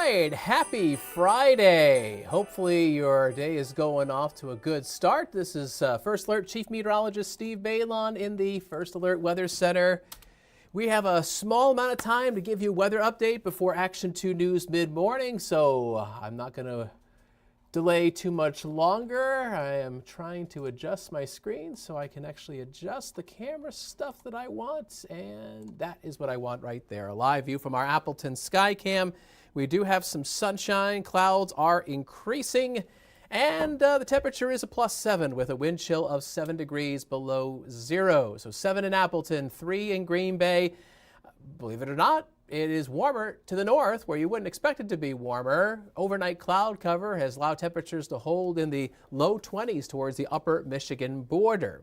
right, happy Friday. Hopefully your day is going off to a good start. This is First Alert Chief Meteorologist Steve Balon in the First Alert Weather Center. We have a small amount of time to give you a weather update before Action 2 News mid-morning, so I'm not going to delay too much longer. I am trying to adjust my screen so I can actually adjust the camera stuff that I want, and that is what I want right there. A live view from our Appleton Skycam. We do have some sunshine. Clouds are increasing, and the temperature is a +7 with a wind chill of 7 degrees below zero. So 7 in Appleton, 3 in Green Bay. Believe it or not, it is warmer to the north where you wouldn't expect it to be warmer. Overnight cloud cover has allowed temperatures to hold in the low 20s towards the upper Michigan border.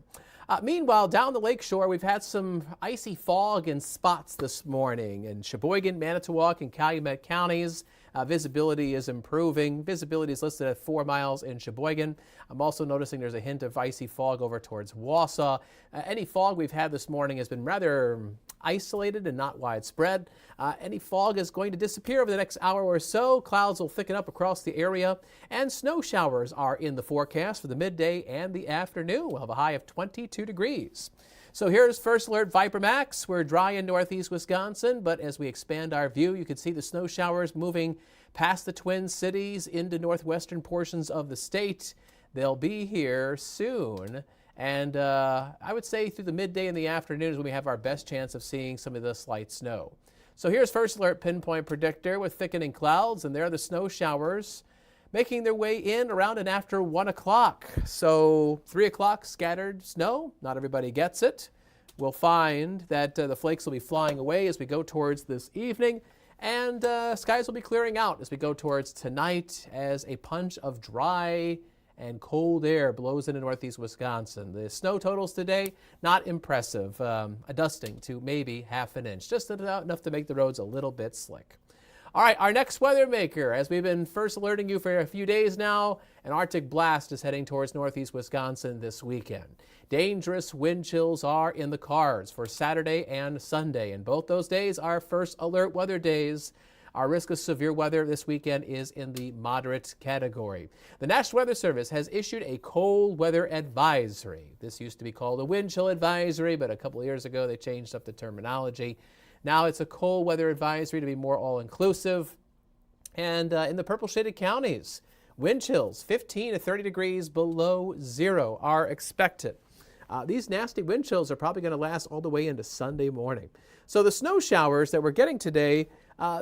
Meanwhile, down the lakeshore, we've had some icy fog in spots this morning in Sheboygan, Manitowoc, and Calumet counties. Visibility is improving. Visibility is listed at 4 miles in Sheboygan. I'm also noticing there's a hint of icy fog over towards Wausau. Any fog we've had this morning has been rather isolated and not widespread. Any fog is going to disappear over the next hour or so. Clouds will thicken up across the area, and snow showers are in the forecast for the midday and the afternoon. We'll have a high of 22 degrees. So here's First Alert Viper Max. We're dry in northeast Wisconsin, but as we expand our view, you can see the snow showers moving past the Twin Cities into northwestern portions of the state. They'll be here soon. And I would say through the midday and the afternoon is when we have our best chance of seeing some of this light snow. So here's First Alert Pinpoint Predictor with thickening clouds, and there are the snow showers making their way in around and after 1 o'clock. So 3 o'clock, scattered snow. Not everybody gets it. We'll find that the flakes will be flying away as we go towards this evening, and skies will be clearing out as we go towards tonight as a punch of dry and cold air blows into northeast Wisconsin. The snow totals today, not impressive. A dusting to maybe half an inch, just enough to make the roads a little bit slick. All right, our next weather maker, as we've been first alerting you for a few days now, an Arctic blast is heading towards northeast Wisconsin this weekend. Dangerous wind chills are in the cards for Saturday and Sunday, and both those days are first alert weather days. Our risk of severe weather this weekend is in the moderate category. The National Weather Service has issued a cold weather advisory. This used to be called a wind chill advisory, but a couple of years ago they changed up the terminology. Now it's a cold weather advisory to be more all-inclusive. And in the purple shaded counties, wind chills 15 to 30 degrees below zero are expected. These nasty wind chills are probably going to last all the way into Sunday morning. So the snow showers that we're getting today,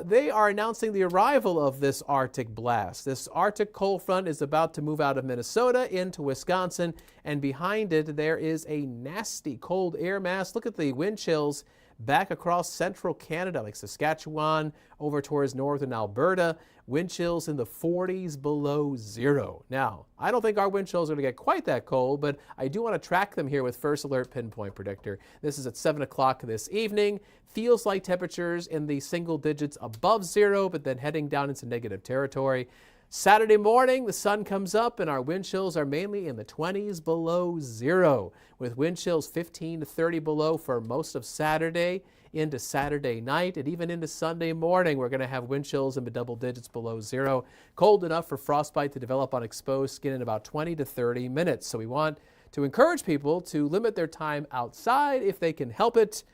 they are announcing the arrival of this Arctic blast. This Arctic cold front is about to move out of Minnesota into Wisconsin, and behind it there is a nasty cold air mass. Look at the wind chills back across central Canada, like Saskatchewan, over towards northern Alberta. Wind chills in the 40s below zero. Now, I don't think our wind chills are going to get quite that cold, but I do want to track them here with First Alert Pinpoint Predictor. This is at 7 o'clock this evening. Feels like temperatures in the single digits above zero, but then heading down into negative territory. Saturday morning, the sun comes up and our wind chills are mainly in the 20s below zero, with wind chills 15 to 30 below for most of Saturday into Saturday night, and even into Sunday morning, we're going to have wind chills in the double digits below zero. Cold enough for frostbite to develop on exposed skin in about 20 to 30 minutes. So we want to encourage people to limit their time outside if they can help it.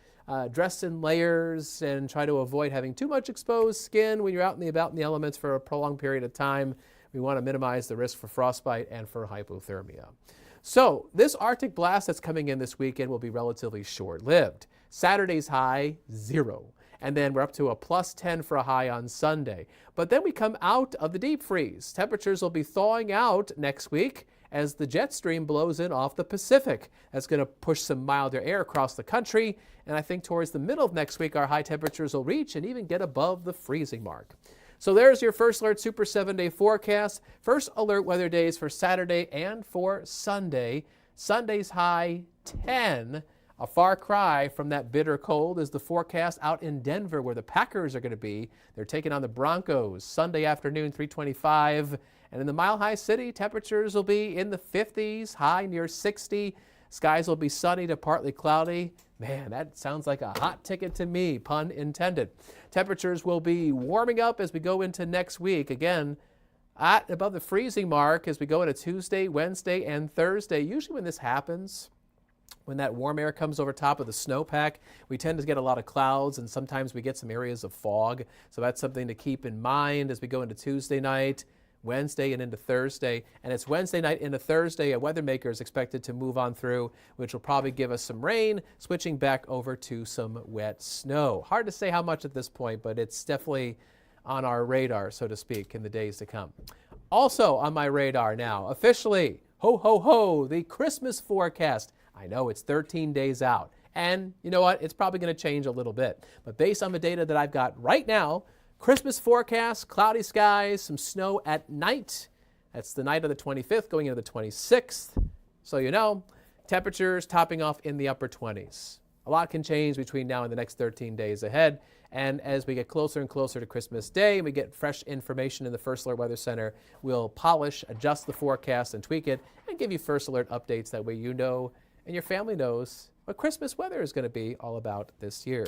Dress in layers and try to avoid having too much exposed skin when you're out and about in the elements for a prolonged period of time. We want to minimize the risk for frostbite and for hypothermia. So this Arctic blast that's coming in this weekend will be relatively short-lived. Saturday's high, 0. And then we're up to a +10 for a high on Sunday. But then we come out of the deep freeze. Temperatures will be thawing out next week as the jet stream blows in off the Pacific. That's going to push some milder air across the country. And I think towards the middle of next week, our high temperatures will reach and even get above the freezing mark. So there's your First Alert Super 7-day forecast. First alert weather days for Saturday and for Sunday. Sunday's high 10. A far cry from that bitter cold is the forecast out in Denver where the Packers are going to be. They're taking on the Broncos Sunday afternoon, 3:25. And in the Mile High City, temperatures will be in the 50s, high near 60. Skies will be sunny to partly cloudy. Man, that sounds like a hot ticket to me, pun intended. Temperatures will be warming up as we go into next week. Again, at above the freezing mark as we go into Tuesday, Wednesday, and Thursday. Usually when this happens, when that warm air comes over top of the snowpack, we tend to get a lot of clouds, and sometimes we get some areas of fog. So that's something to keep in mind as we go into Tuesday night, Wednesday, and into Thursday. And it's Wednesday night into Thursday, a weather maker is expected to move on through, which will probably give us some rain, switching back over to some wet snow. Hard to say how much at this point, but it's definitely on our radar, so to speak, in the days to come. Also on my radar now, officially, ho, ho, ho, the Christmas forecast. I know it's 13 days out, and you know what? It's probably going to change a little bit. But based on the data that I've got right now, Christmas forecast, cloudy skies, some snow at night. That's the night of the 25th going into the 26th. So you know, temperatures topping off in the upper 20s. A lot can change between now and the next 13 days ahead. And as we get closer and closer to Christmas Day and we get fresh information in the First Alert Weather Center, we'll polish, adjust the forecast, and tweak it and give you First Alert updates. That way you know and your family knows what Christmas weather is going to be all about this year.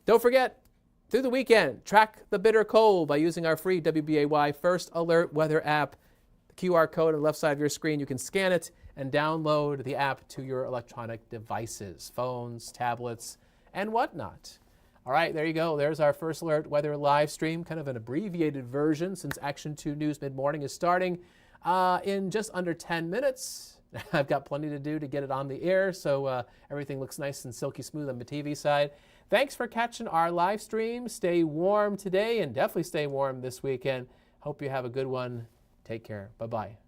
Don't forget, through the weekend, track the bitter cold by using our free WBAY First Alert Weather app. The QR code on the left side of your screen, you can scan it and download the app to your electronic devices, phones, tablets, and whatnot. All right, there you go. There's our First Alert Weather live stream, kind of an abbreviated version since Action 2 News Mid-Morning is starting in just under 10 minutes. I've got plenty to do to get it on the air, so everything looks nice and silky smooth on the TV side. Thanks for catching our live stream. Stay warm today and definitely stay warm this weekend. Hope you have a good one. Take care. Bye-bye.